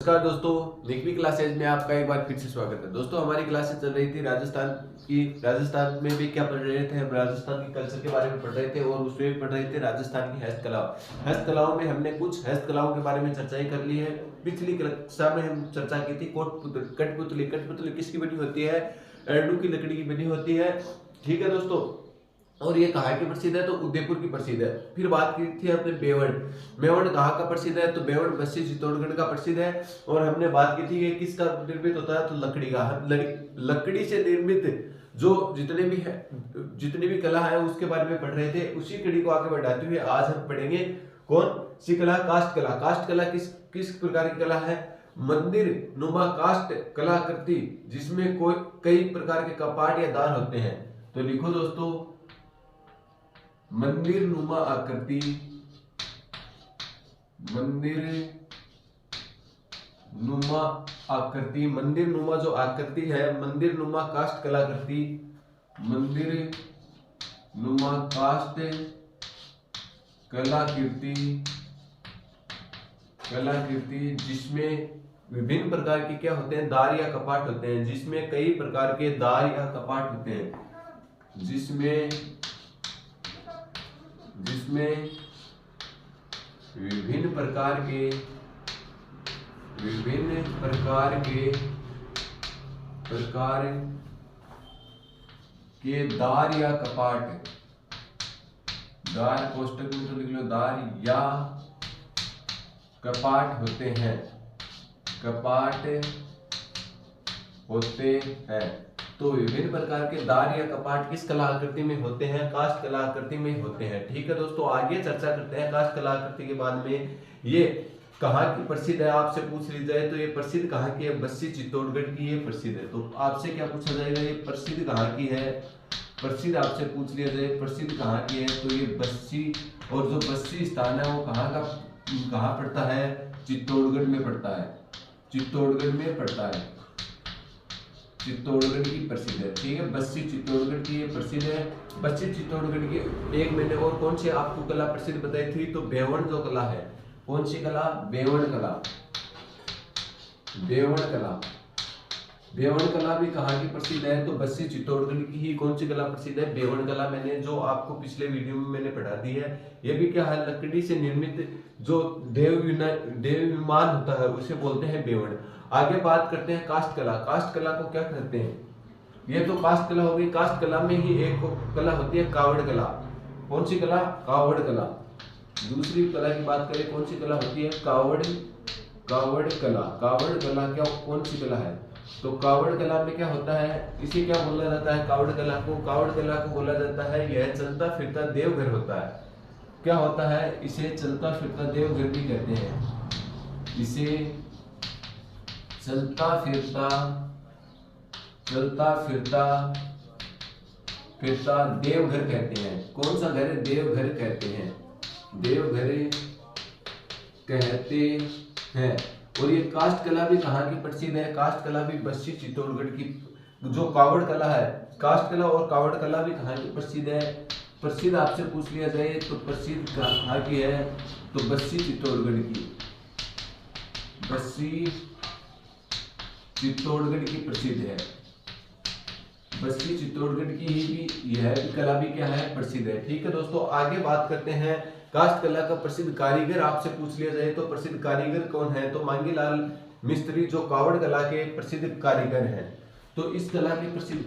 नमस्कार दोस्तों, निकवी क्लासेज में आपका एक बार फिर से स्वागत है। दोस्तों, हमारी क्लासेज चल रही थी राजस्थान की। राजस्थान में भी क्या पढ़ रहे थे हम? राजस्थान की कल्चर के बारे में पढ़ रहे थे और उसमें भी पढ़ रहे थे राजस्थान की हस्तकला। हस्तकलाओं में हमने कुछ हस्तकलाओं के बारे में चर्चाएं कर ली है। पिछली कक्षा में हम चर्चा की थी कठपुतली। कठपुतली किसकी बनी होती है? एरडू की लकड़ी की बनी होती है। ठीक है दोस्तों, और ये कहाँ की प्रसिद्ध है? तो उदयपुर की प्रसिद्ध है। फिर बात की थी हमने मेवड़। मेवड़ कहाँ का प्रसिद्ध है? तो मेवड़ बस्सी चित्तौड़गढ़ का प्रसिद्ध है। और हमने बात की थी कि किसका निर्मित होता है? तो लकड़ी का। लकड़ी से निर्मित जो जितने भी कला है उसके बारे में पढ़ रहे थे। उसी कड़ी को आगे बढ़ाते हुए आज हम पढ़ेंगे कौन सी कला? काष्ठ कला। काष्ठ कला किस प्रकार की कला है? मंदिर नुमा काष्ठ कलाकृति, जिसमें कई प्रकार के कपाट या दान होते हैं। तो लिखो दोस्तों, मंदिर नुमा आकृति। मंदिर नुमा आकृति, मंदिर नुमा जो आकृति है, मंदिर नुमा काष्ठ कलाकृति। मंदिर नुमा काष्ठ कलाकृति जिसमें विभिन्न प्रकार के क्या होते हैं? द्वार या कपाट होते हैं। जिसमें कई प्रकार के द्वार या कपाट होते हैं। जिसमें विभिन्न प्रकार के द्वार या कपाट। द्वार कोष्टक में तो लिख लो, द्वार या कपाट होते हैं। तो विभिन्न प्रकार के द्वार या कपाट किस कलाकृति में होते हैं? काष्ठ कलाकृति में होते हैं। ठीक है दोस्तों, आगे चर्चा करते हैं काष्ठ कलाकृति के बाद में। ये कहाँ की प्रसिद्ध है? आपसे पूछ ली जाए तो ये प्रसिद्ध कहाँ की है? बस्सी चित्तौड़गढ़ की ये प्रसिद्ध है। तो आपसे क्या पूछा जाएगा? ये प्रसिद्ध कहाँ की है? प्रसिद्ध आपसे पूछ लिया जाए प्रसिद्ध कहाँ की है, तो ये बस्सी। और जो बस्सी स्थान है वो कहाँ पड़ता है? चित्तौड़गढ़ में पड़ता है। चित्तौड़गढ़ में पड़ता है। चित्तौड़गढ़ की प्रसिद्ध है। ठीक है, बस्सी चित्तौड़गढ़ की ये प्रसिद्ध है। बस्सी चित्तौड़गढ़ की एक मैंने और कौन सी आपको कला प्रसिद्ध बताई थी? तो बेवण जो कला है। कौन सी कला? बेवण कला। बेवण कला। बेवण कला भी कहाँ की प्रसिद्ध है? तो बस्सी चित्तौड़गढ़ की ही कौन सी कला प्रसिद्ध है? बेवण कला। मैंने जो आपको पिछले वीडियो में मैंने पढ़ा दी है। ये भी क्या है? लकड़ी से निर्मित जो देव विमान होता है उसे बोलते हैं बेवण। आगे बात करते हैं काष्ठ कला। काष्ठ कला को क्या कहते हैं? ये तो काष्ठ कला हो गई। काष्ठ कला में ही एक कला होती है कावड़ कला। कौन सी कला? कावड़ कला। दूसरी कला की बात करें, कौन सी कला होती है? कावड़ कला। कावड़ कला क्या कौन सी कला है? तो कावड़ कला में क्या होता है? इसे क्या बोला जाता है? कावड़ कला को बोला जाता है यह चलता फिरता देवघर होता है। क्या होता है? इसे चलता फिरता देवघर भी कहते हैं। इसे चलता फिरता देवघर कहते हैं। कौन सा घर? देवघर कहते हैं। देवघर कहते हैं। और ये काष्ठ कला भी कहाँ की प्रसिद्ध है? काष्ठ कला भी बस्सी चित्तौड़गढ़ की। जो कावड़ कला है, काष्ठ कला और कावड़ कला भी कहाँ की प्रसिद्ध है? प्रसिद्ध आपसे पूछ लिया जाए तो प्रसिद्ध कहाँ की है? तो बस्सी चित्तौड़गढ़ की। बस्सी चित्तौड़गढ़ की प्रसिद्ध है। बस्सी चित्तौड़गढ़ की ही भी यह कला भी क्या है? प्रसिद्ध है। ठीक है दोस्तों, आगे बात करते हैं काष्ठ कला का प्रसिद्ध कारीगर आपसे पूछ लिया जाए तो प्रसिद्ध कारीगर कौन है? तो मांगीलाल मिस्त्री जो कावड़ कला के प्रसिद्ध कारीगर हैं। तो इस कला के प्रसिद्ध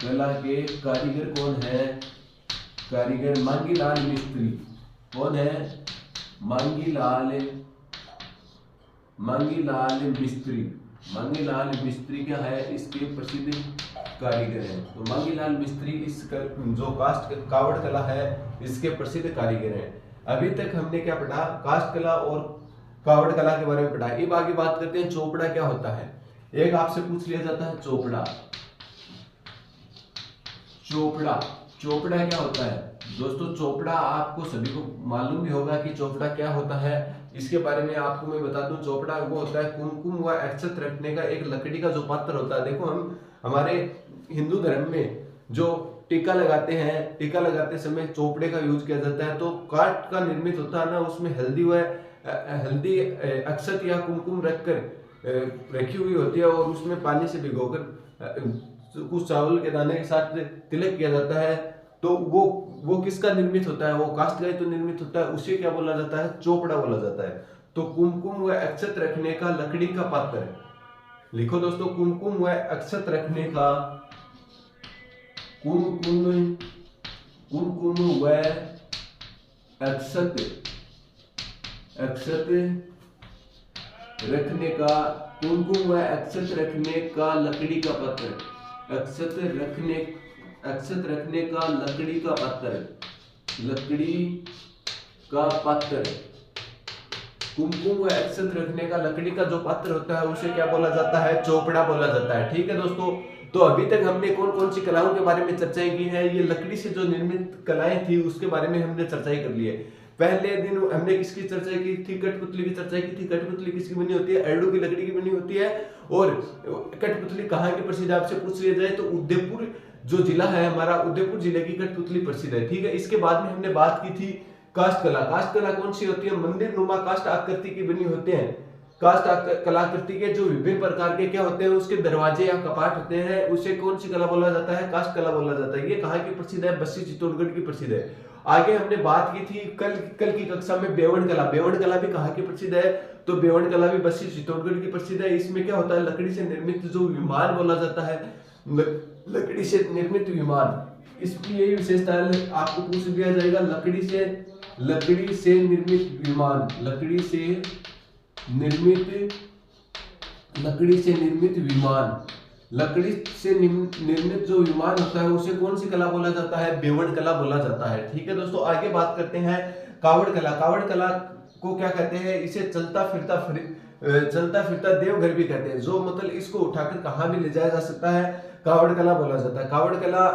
कला के कारीगर कौन है? कारीगर मांगीलाल मिस्त्री। कौन है? मांगीलाल मिस्त्री क्या है? इसके प्रसिद्ध कारीगर हैं। तो मांगीलाल मिस्त्री जो कावड़ कला है इसके प्रसिद्ध कारीगर हैं। अभी तक हमने क्या पढ़ा? काष्ठ कला और कावड़ कला के बारे में पढ़ा। अब आगे बात करते हैं चोपड़ा क्या होता है। एक आपसे पूछ लिया जाता है चोपड़ा क्या होता है? दोस्तों, चोपड़ा आपको सभी को मालूम भी होगा कि चोपड़ा क्या होता है। इसके बारे में आपको मैं बता दूं, चोपड़ा वो होता है कुमकुम व अक्षत रखने का एक लकड़ी का जो पात्र होता है। देखो, हम हमारे हिंदू धर्म में जो टीका लगाते हैं, टीका लगाते समय चोपड़े का यूज किया जाता है। तो काष्ठ का निर्मित होता है ना, उसमें हल्दी अक्षत या कुमकुम रखकर रखी हुई होती है और उसमें पानी से भिगोकर कुछ चावल के दाने के साथ तिलक किया जाता है। तो वो किसका निर्मित होता है? वो काष्ठ का ही तो निर्मित होता है, उसे क्या बोला जाता है? चोपड़ा बोला जाता है। तो कुमकुम व अक्षत रखने का लकड़ी का पात्र, लिखो दोस्तों, कुमकुम व अक्षत रखने का, कुमकुम व अक्षत रखने का, कुमकुम व अक्षत रखने का लकड़ी का पात्र, अक्षत रखने का लकड़ी का पात्र, कुमकुम व अक्षत रखने का लकड़ी का जो पात्र होता है उसे क्या बोला जाता है? चोपड़ा बोला जाता है। ठीक है दोस्तों, तो अभी तक हमने कौन कौन सी कलाओं के बारे में चर्चाएं की है? ये लकड़ी से जो निर्मित कलाएं थी उसके बारे में हमने चर्चाएं कर ली है। पहले दिन हमने किसकी चर्चा की थी? कठपुतली की चर्चा की थी। कठपुतली किसकी बनी होती है? अरडू की लकड़ी की बनी होती है। और कठपुतली कहाँ की प्रसिद्ध, आपसे पूछ लिया जाए तो उदयपुर जो जिला है हमारा, उदयपुर जिले की कठपुतली प्रसिद्ध है। ठीक है, इसके बाद में हमने बात की थी काष्ठ कला। काष्ठ कला कौन सी होती है? मंदिर नुमा काष्ठ आकृति की बनी होते हैं। काष्ठ कलाकृति के जो विभिन्न प्रकार के क्या होते हैं, उसके दरवाजे या कपाट होते हैं, उसे कौन सी कला बोला जाता है? काष्ठ कला बोला जाता है। ये कहाँ की प्रसिद्ध है? बस्सी चित्तौड़गढ़ की प्रसिद्ध है। आगे हमने बात की थी कल की कक्षा में बेवड़ कला। बेवड़ कला भी कहाँ की प्रसिद्ध है? तो बेवड़ कला भी बस्सी चित्तौड़गढ़ की प्रसिद्ध है। इसमें क्या होता है? लकड़ी से निर्मित जो विमान बोला जाता है, लकड़ी से निर्मित विमान, इसकी यही विशेषता है, आपको पूछ दिया जाएगा। लकड़ी से निर्मित विमान, लकड़ी से निर्मित जो विमान होता है उसे कौन सी कला बोला जाता है? बेवड़ कला बोला जाता है। ठीक है दोस्तों, आगे बात करते हैं कावड़ कला। कावड़ कला को क्या कहते हैं? इसे चलता फिरता देवघर भी कहते हैं। जो मतलब इसको उठाकर कहां भी ले जाया जा सकता है, कावड़ कला बोला जाता है। कावड़ कला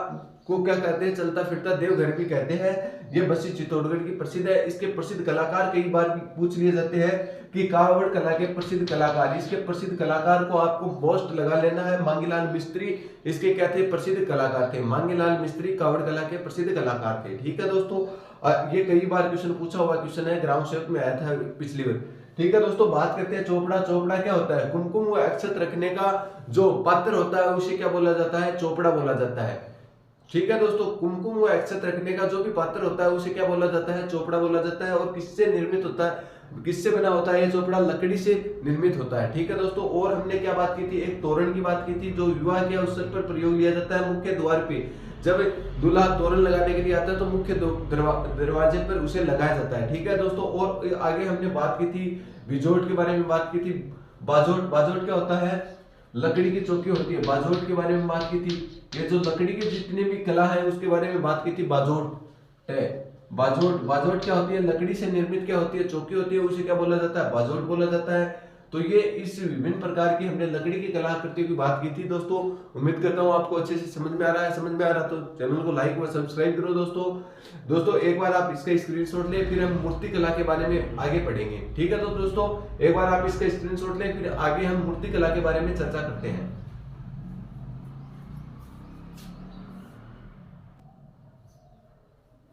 को क्या कहते हैं? चलता फिरता देवघर भी कहते हैं। ये बस्सी चित्तौड़गढ़ की प्रसिद्ध है। इसके प्रसिद्ध कलाकार कई बार पूछ लिए जाते हैं कि कावड़ कला के प्रसिद्ध कलाकार। इसके प्रसिद्ध कलाकार को आपको मोस्ट लगा लेना है। मांगीलाल मिस्त्री इसके क्या थे? प्रसिद्ध कलाकार थे। मांगीलाल मिस्त्री कावड़ कला के प्रसिद्ध कलाकार थे। ठीक है दोस्तों, ये कई बार क्वेश्चन पूछा हुआ क्वेश्चन है, ग्राम सेवक में आया था पिछली बार। ठीक है दोस्तों, बात करते हैं चोपड़ा। चोपड़ा क्या होता है? कुमकुम व अक्षत रखने का जो पात्र होता है उसे क्या बोला जाता है? चोपड़ा बोला जाता है। ठीक है दोस्तों, कुमकुम व अक्षत रखने का जो भी पात्र होता है उसे क्या बोला जाता है? चोपड़ा बोला जाता है। और किससे निर्मित होता है, किससे बना होता है ये चोपड़ा? लकड़ी से निर्मित होता है। ठीक है दोस्तों, और हमने क्या बात की थी? एक तोरण की बात की थी, जो विवाह के अवसर पर प्रयोग लिया जाता है। मुख्य द्वार पे जब दूल्हा तोरण लगाने के लिए आता है तो मुख्य दरवाजे पर उसे लगाया जाता है। ठीक है दोस्तों, और आगे हमने बात की थी बिजोट के बारे में बात की थी। बाजोट क्या होता है? लकड़ी की चौकी होती है। बाजोट के बारे में बात की थी। ये जो लकड़ी की जितनी भी कला है उसके बारे में बात की थी। बाजोट है। बाजोट क्या होती है? लकड़ी से निर्मित क्या होती है? चौकी होती है, उसे क्या बोला जाता है? बाजोट बोला जाता है। तो ये इस विभिन्न प्रकार की हमने लकड़ी की कलाकृतियों की बात की थी। दोस्तों उम्मीद करता हूँ आपको अच्छे से समझ में आ रहा है। समझ में आ रहा तो चैनल को लाइक व सब्सक्राइब करो। दोस्तों एक बार आप इसका स्क्रीनशॉट ले, फिर हम मूर्ति कला के बारे में आगे पढ़ेंगे। ठीक है, तो दोस्तों एक बार आप इसका स्क्रीनशॉट ले, फिर आगे हम मूर्ति कला के बारे में चर्चा करते हैं।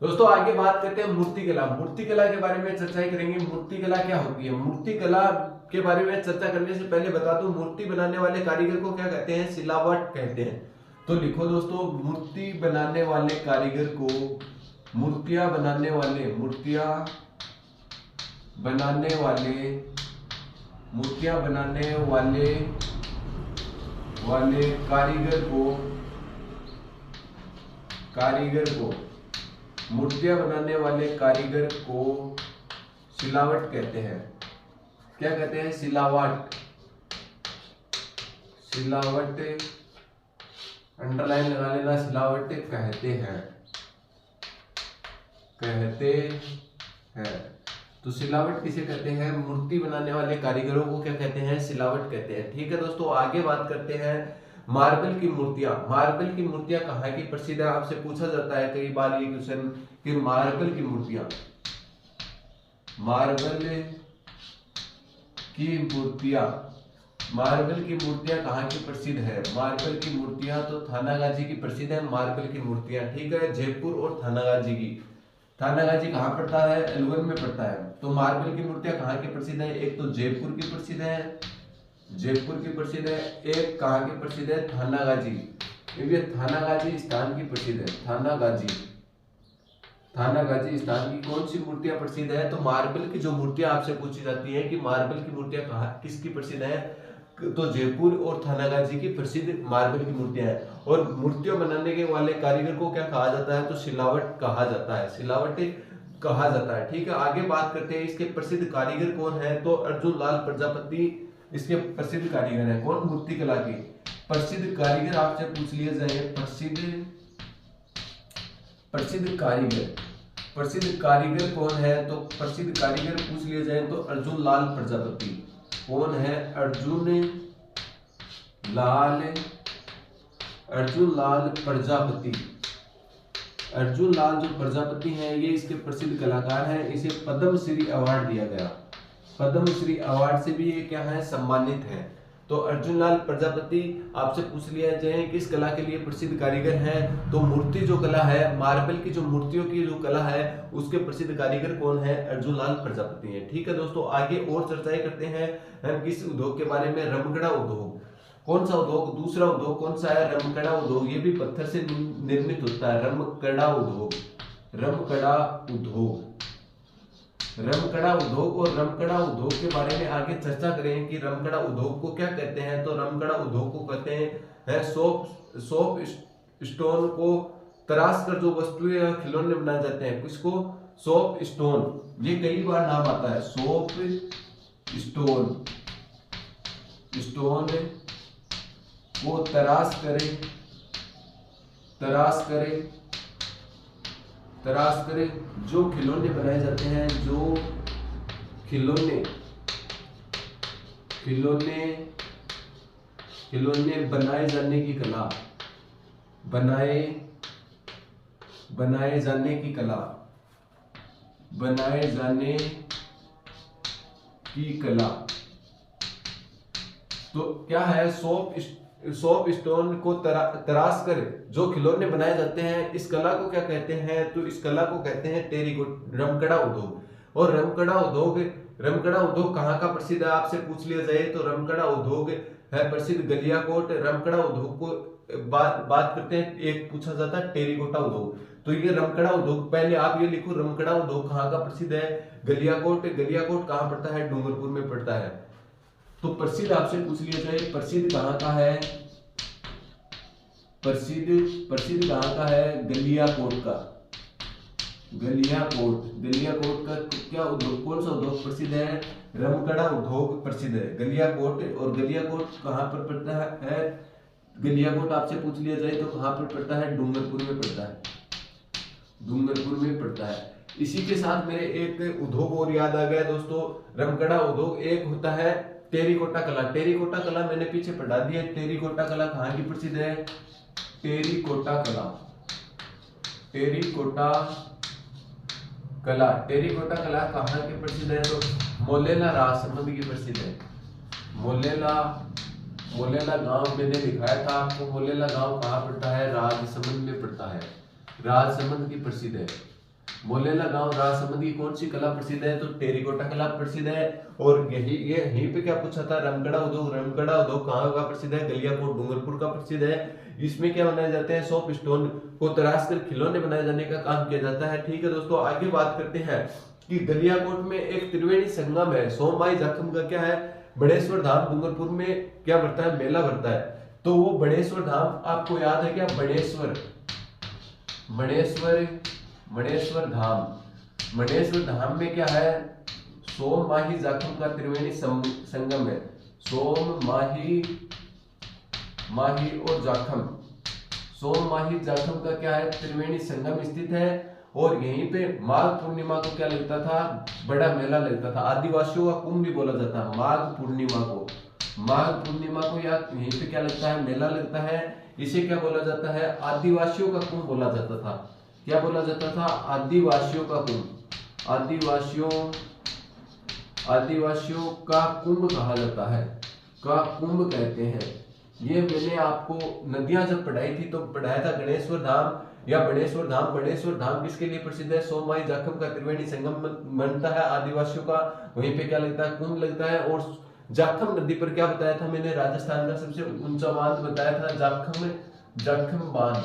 दोस्तों आगे बात करते हैं मूर्ति कला। मूर्ति कला के बारे में चर्चा करेंगे। मूर्ति कला क्या होती है? मूर्ति कला के बारे में चर्चा करने से पहले बता दूं, मूर्ति बनाने वाले कारीगर को क्या कहते हैं? सिलावट कहते हैं। तो लिखो दोस्तों, मूर्ति बनाने वाले कारीगर को, मूर्तियां बनाने वाले मूर्तियां बनाने वाले कारीगर को सिलावट कहते हैं। क्या कहते हैं? सिलावट। अंडरलाइन लगा लेना, सिलावट कहते हैं। तो सिलावट किसे कहते हैं? मूर्ति बनाने वाले कारीगरों को क्या कहते हैं? सिलावट कहते हैं। ठीक है दोस्तों, आगे बात करते हैं मार्बल की मूर्तियां। मार्बल की मूर्तियां कहाँ की प्रसिद्ध है? आपसे पूछा जाता है कई बार ये क्वेश्चन कि मार्बल की मूर्तियां मार्बल की मूर्तियां कहाँ की प्रसिद्ध है? मार्बल की मूर्तियां तो थानागाजी की प्रसिद्ध है। मार्बल की मूर्तियां, ठीक है, जयपुर और थानागाजी की। थानागाजी कहाँ पड़ता है? अलवर में पड़ता है। तो मार्बल की मूर्तियां कहाँ की प्रसिद्ध है? एक तो जयपुर की प्रसिद्ध है, जयपुर की प्रसिद्ध है। एक कहाँ की प्रसिद्ध है? थानागाजी, क्योंकि थानागाजी स्थान की प्रसिद्ध है। थानागाजी, थानागाजी स्थान की कौन सी मूर्तियां प्रसिद्ध है? तो मार्बल की जो मूर्तियां आपसे पूछी जाती है कि मार्बल की मूर्तियां कहाँ किसकी प्रसिद्ध है, तो जयपुर और थानागाजी की प्रसिद्ध मार्बल की मूर्तियां हैं। और मूर्तियों बनाने के वाले कारीगर को क्या कहा जाता है? तो सिलावट कहा जाता है, सिलावट कहा जाता है, ठीक है। आगे बात करते हैं इसके प्रसिद्ध कारीगर कौन है? तो अर्जुन लाल प्रजापति इसके प्रसिद्ध कारीगर हैं। कौन? मूर्ति कला के प्रसिद्ध कारीगर आपसे पूछ लिए जाए। प्रसिद्ध कारीगर, प्रसिद्ध कारीगर कौन है? तो प्रसिद्ध कारीगर पूछ लिए जाए तो अर्जुन लाल प्रजापति। कौन है? अर्जुन लाल प्रजापति। अर्जुन लाल जो प्रजापति हैं ये इसके प्रसिद्ध कलाकार हैं। इसे पद्मश्री अवार्ड दिया गया, पद्मश्री अवार्ड से भी ये क्या है? सम्मानित है। तो अर्जुन लाल प्रजापति आपसे पूछ लिया जाए किस कला के लिए प्रसिद्ध कारीगर हैं? तो मूर्ति जो कला है, मार्बल की जो मूर्तियों की जो कला है उसके प्रसिद्ध कारीगर कौन है? अर्जुन लाल प्रजापति हैं, ठीक है दोस्तों। आगे और चर्चाएं करते हैं हम किस उद्योग के बारे में? रमकड़ा उद्योग। कौन सा उद्योग? दूसरा उद्योग कौन सा है? रमकड़ा उद्योग। ये भी पत्थर से निर्मित होता है। रमकड़ा उद्योग, रमकड़ा उद्योग, रमकड़ा उद्योग। और रमकड़ा उद्योग के बारे में आगे चर्चा करें कि रमकड़ा उद्योग को क्या कहते हैं। तो रमकड़ा उद्योग को कहते हैं सोप स्टोन को तराश कर जो वस्तुएं या खिलौने बनाए जाते हैं, किसको? Soap stone. ये कई बार नाम आता है, सोप स्टोन, स्टोन को तराश करे जो खिलौने बनाए जाते हैं, जो खिलौने बनाए जाने की कला, बनाए जाने की कला। तो क्या है? सोप स्टोन को तराश कर जो खिलौने बनाए जाते हैं, इस कला को क्या कहते हैं? तो इस कला को कहते हैं टेरीकोट, रमकड़ा उद्योग। और रमकड़ा उद्योग कहाँ का प्रसिद्ध है? आपसे पूछ लिया जाए तो रमकड़ा उद्योग है प्रसिद्ध गलियाकोट। रमकड़ा उद्योग को बात करते हैं, एक पूछा जाता है टेरीकोटा उद्योग। तो ये रमकड़ा उद्योग, पहले आप ये लिखो रमकड़ा उद्योग कहाँ का प्रसिद्ध है? गलियाकोट। गलियाकोट कहाँ पड़ता है? डूंगरपुर में पड़ता है। तो प्रसिद्ध आपसे पूछ लिया जाए प्रसिद्ध कहाँ का है? प्रसिद्ध कहाँ का है? गलियाकोट का। गलियाकोट का क्या उद्योग, कौन सा उद्योग प्रसिद्ध है? रमकड़ा उद्योग प्रसिद्ध है, गलियाकोट। और गलियाकोट कहाँ पर पड़ता है? गलियाकोट आपसे पूछ लिया जाए तो कहाँ पर पड़ता है? डूंगरपुर में पड़ता है, डूंगरपुर में पड़ता है। इसी के साथ मेरे एक उद्योग और याद आ गया दोस्तों, रमकड़ा उद्योग। एक होता है टेरिकोटा कला। टेरिकोटा कला मैंने पीछे पढ़ा दिया। टेरिकोटा कला कहाँ की प्रसिद्ध है? टेरिकोटा कला, टेरिकोटा कला कहाँ की प्रसिद्ध है? तो मोलेला राजसमंद की प्रसिद्ध है। मोलेला गांव मैंने दिखाया था आपको। मोलेला गांव कहाँ पड़ता है? राजसमंद में पड़ता है, राजसमंद की प्रसिद्ध है। मोलेला गांव राजसमंद की कौन सी कला प्रसिद्ध है? तो टेरिकोटा कला प्रसिद्ध है। और यहीं पे क्या पूछा था? रमकड़ा उद्योग कहाँ का प्रसिद्ध है? गलियाकोट, डूंगरपुर का प्रसिद्ध है। इसमें क्या बनाए जाते हैं? सोप स्टोन को तराश कर खिलौने बनाए जाने का काम किया जाता है, ठीक है दोस्तों। आगे बात करते हैं कि गलियाकोट में एक त्रिवेणी संगम है। सोमबाई जाखम का क्या है? बड़ेश्वर धाम डूंगरपुर में क्या भरता है? मेला भरता है। तो वो बड़ेश्वर धाम आपको याद है क्या? बड़ेश्वर धाम में क्या है? सोम माही जाखम का त्रिवेणी संगम है। सोम माही और जाखम, सोम माही जाखम का क्या है? त्रिवेणी संगम स्थित है। और यहीं पे माघ पूर्णिमा को क्या लगता था? बड़ा मेला लगता था। आदिवासियों का कुंभ भी बोला जाता है माघ पूर्णिमा को या यहीं पे क्या लगता है? मेला लगता है। इसे क्या बोला जाता है? आदिवासियों का कुंभ बोला जाता था। क्या बोला जाता था? आदिवासियों का कुंभ, आदिवासियों का कुंभ कहा जाता है। का कुंभ कहते हैं। ये मैंने आपको नदियां जब पढ़ाई थी तो पढ़ाया था गणेश्वर धाम या बणेश्वर धाम। बणेश्वर धाम किसके लिए प्रसिद्ध है? सोनमाई जाखम का त्रिवेणी संगम बनता है आदिवासियों का, वहीं पे क्या लगता है? कुंभ लगता है। और जाखम नदी पर क्या बताया था मैंने? राजस्थान का सबसे ऊंचा बांध बताया था जाखम बांध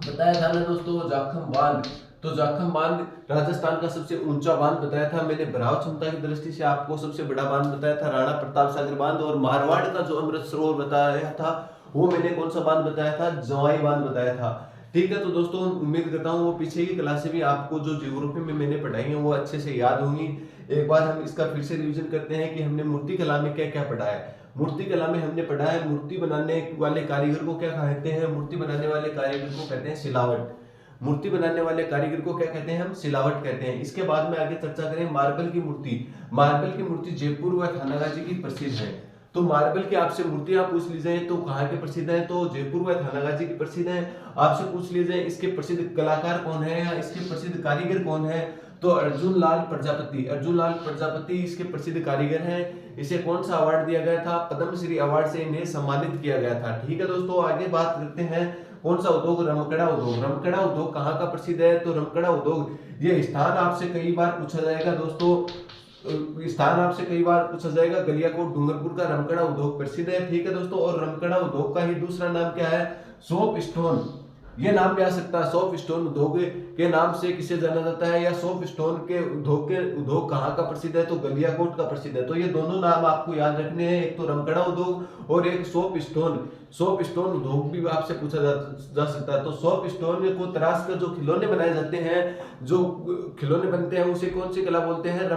बताया था ना दोस्तों, जाखम बांध। तो जाखम बांध राजस्थान का सबसे ऊंचा बांध बताया था मैंने। बहाव क्षमता की दृष्टि से आपको सबसे बड़ा बांध बताया था राणा प्रताप सागर बांध। और मारवाड़ का जो अमृत सरोवर बताया था वो मैंने कौन सा बांध बताया था? जवाई बांध बताया था। ठीक है, तो दोस्तों उम्मीद करता हूँ वो पीछे की क्लास से भी आपको जो ज्योग्राफी में मैंने पढ़ाई है वो अच्छे से याद होंगी। एक बार हम इसका फिर से रिवीजन करते हैं कि हमने मूर्ति कला में क्या क्या पढ़ा है। मूर्ति कला में हमने पढ़ा है मूर्ति बनाने वाले कारीगर को क्या कहते हैं? मूर्ति बनाने वाले कारीगर को कहते हैं सिलावट। मूर्ति बनाने वाले कारीगर को क्या कहते हैं? हम सिलावट कहते हैं। इसके बाद में आगे चर्चा करें मार्बल की मूर्ति। मार्बल की मूर्ति जयपुर व थानागाजी की प्रसिद्ध है। तो मार्बल की आपसे मूर्तियां पूछ ली जाए तो कहाँ के प्रसिद्ध है? तो जयपुर व थानागाजी की प्रसिद्ध है। आपसे पूछ ली जाए इसके प्रसिद्ध कलाकार कौन है या इसके प्रसिद्ध कारीगर कौन है? तो अर्जुन लाल प्रजापति। अर्जुन लाल प्रजापति इसके प्रसिद्ध कारीगर हैं। इसे कौन सा अवार्ड दिया गया था? पद्मश्री अवार्ड से इन्हें सम्मानित किया गया था। ठीक है दोस्तों, आगे बात करते हैं कौन सा उद्योग? रमकड़ा उद्योग। रमकड़ा उद्योग कहाँ का प्रसिद्ध है? तो रमकड़ा उद्योग ये स्थान आपसे कई बार पूछा जाएगा दोस्तों, स्थान आपसे कई बार पूछा जाएगा। गलियाकोट डूंगरपुर का रमकड़ा उद्योग प्रसिद्ध है। ठीक है दोस्तों, और रमकड़ा उद्योग का ही दूसरा नाम क्या है? Soap stone. ये नाम भी आ सकता है। सोप स्टोन उद्योग के नाम से किसे जाना जाता है? या सोप स्टोन के उद्योग कहाँ का प्रसिद्ध है? तो गलियाकोट का प्रसिद्ध है। तो ये दोनों नाम आपको याद रखने हैं, एक तो रमकड़ा उद्योग और एक सोप स्टोन। सोप स्टोन उद्योग भी आपसे पूछा जा सकता है। तो सोप स्टोन को तराश कर जो खिलौने बनाए जाते हैं, जो खिलौने बनते हैं, उसे कौन सी कला बोलते हैं?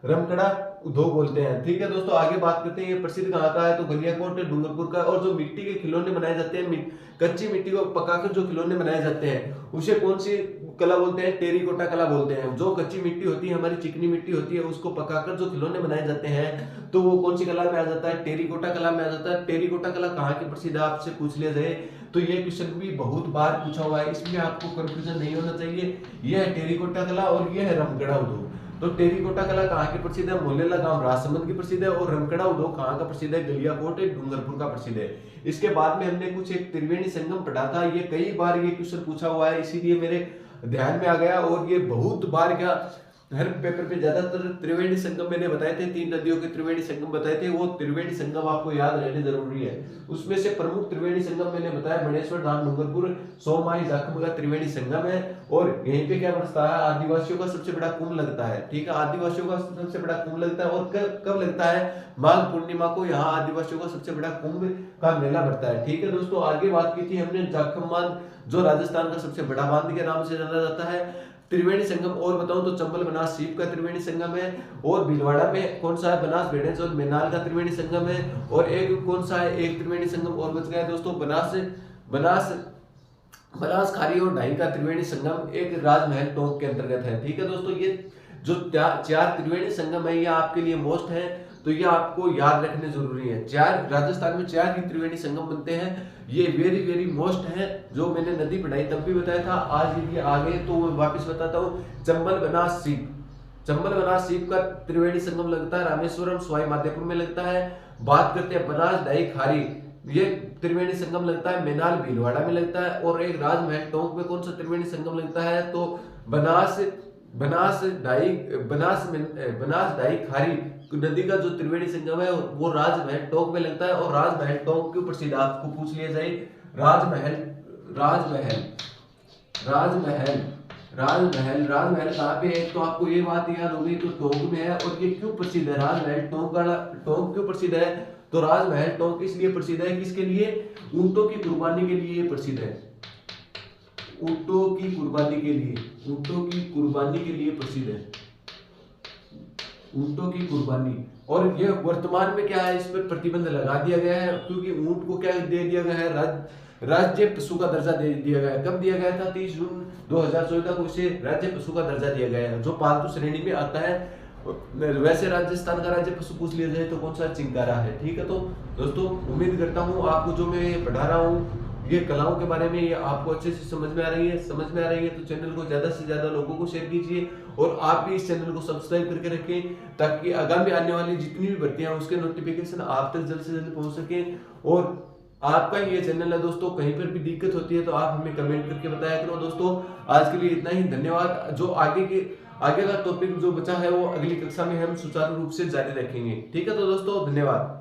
रमकड़ा उद्योग बोलते हैं। ठीक है दोस्तों, आगे बात करते हैं ये प्रसिद्ध कहाँ का है? तो गलियाकोट डूंगरपुर का। और जो मिट्टी के खिलौने बनाए जाते हैं, कच्ची मिट्टी को पकाकर जो खिलौने बनाए जाते हैं, उसे कौन सी कला बोलते हैं? टेरिकोटा कला बोलते हैं। जो कच्ची मिट्टी होती है, हमारी चिकनी मिट्टी होती है, उसको पकाकर जो खिलौने बनाए जाते हैं तो वो कौन सी कला में आ जाता है? टेरिकोटा कला में आ जाता है। टेरिकोटा कला कहाँ की प्रसिद्ध है आपसे पूछ लिया जाए तो ये क्वेश्चन भी बहुत बार पूछा हुआ है, इसमें आपको कंफ्यूजन नहीं होना चाहिए। यह है टेरिकोटा कला और यह है रमकड़ा उद्योग। तो टेरिकोटा कला कहाँ की प्रसिद्ध है? मोलेला गांव राजसमंद की प्रसिद्ध है। और रमकड़ा उद्योग कहाँ का प्रसिद्ध है? गलियाकोट डूंगरपुर का प्रसिद्ध है। इसके बाद में हमने कुछ एक त्रिवेणी संगम पढ़ा था, ये कई बार ये क्वेश्चन पूछा हुआ है, इसीलिए मेरे ध्यान में आ गया। और ये बहुत बार क्या हर पेपर पे ज्यादातर त्रिवेणी संगम मैंने बताए थे, 3 नदियों के त्रिवेणी संगम बताए थे। वो त्रिवेणी संगम आपको याद रहने जरूरी है। उसमें से प्रमुख त्रिवेणी संगम मैंने बताया बणेश्वर धाम डूंगरपुर सोमाई जाखम का त्रिवेणी संगम है। और यहीं पे क्या बरसता है? आदिवासियों का सबसे बड़ा कुंभ लगता है। ठीक है, आदिवासियों का सबसे बड़ा कुंभ लगता है। और कब लगता है? माघ पूर्णिमा को यहाँ आदिवासियों का सबसे बड़ा कुंभ का मेला बढ़ता है। ठीक है दोस्तों, आगे बात की थी हमने जाखम बांध, जो राजस्थान का सबसे बड़ा बांध के नाम से जाना जाता है। त्रिवेणी संगम और बताऊं तो चंबल बनास सीप का त्रिवेणी संगम है। और भीलवाड़ा में कौन सा है? बनास भेड़ेंस और मेनाल का त्रिवेणी संगम है। और एक कौन सा है? एक त्रिवेणी संगम और बच गया दोस्तों, बनास खारी और ढाई का त्रिवेणी संगम एक राजमहल टोंक के अंतर्गत है। ठीक है दोस्तों, ये जो 4 त्रिवेणी संगम है ये आपके लिए मोस्ट है, तो ये आपको याद रखने जरूरी है। 4 राजस्थान में 4 ही त्रिवेणी संगम बनते हैं, ये वेरी वेरी मोस्ट है। जो मैंने नदी पढ़ाई तब भी बताया था, आज ये आ गए तो मैं वापस बताता हूँ। चंबल बनास सीप का त्रिवेणी संगम लगता है रामेश्वरम सवाई माधोपुर में लगता है। बात करते हैं बनास डाई खारी, ये त्रिवेणी संगम लगता है मेनाल भीलवाड़ा में लगता है। और एक राजमहल टोंक में कौन सा त्रिवेणी संगम लगता है? तो बनास डाई खारी नदी का जो त्रिवेणी संगम है वो राजमहल टोंक में लगता है। और राजमहल टोंक क्यों प्रसिद्ध आपको पूछ लिया जाए? राजमहल कहाँ पे है? तो आपको ये बात याद होगी, तो टोंक में है। और ये क्यों प्रसिद्ध है? राजमहल टोंक क्यों प्रसिद्ध है? तो राजमहल टोंक इसलिए प्रसिद्ध है, किसके लिए? ऊंटों की कुर्बानी के लिए प्रसिद्ध है। ऊंटों की कुर्बानी के लिए प्रसिद्ध है। ऊंटों की कुर्बानी। और ये वर्तमान में क्या है? इस पर प्रतिबंध लगा दिया गया है, क्योंकि ऊंट को क्या दे दिया गया है? राज्य पशु का दर्जा दे दिया गया है। कब दिया गया था? 30 जून 2014 को इसे राज्य पशु का दर्जा दिया गया है, जो पालतू श्रेणी में आता है। वैसे राजस्थान का राज्य पशु पूछ लिया जाए तो कौन सा? चिंकारा है। ठीक है, तो दोस्तों उम्मीद करता हूँ आपको जो मैं पढ़ा रहा हूँ ये कलाओं के बारे में ये आपको अच्छे से समझ में आ रही है तो चैनल को ज्यादा से ज्यादा लोगों को शेयर कीजिए और आप भी इस चैनल को सब्सक्राइब करके रखें, ताकि आगामी आने वाली जितनी भी भर्तियां उसके नोटिफिकेशन आप तक जल्द से जल्द पहुंच सके। और आपका ये चैनल है दोस्तों, कहीं पर भी दिक्कत होती है तो आप हमें कमेंट करके बताया करो। दोस्तों आज के लिए इतना ही, धन्यवाद। जो आगे का टॉपिक जो बचा है वो अगली कक्षा में हम सुचारू रूप से जारी रखेंगे। ठीक है तो दोस्तों, धन्यवाद।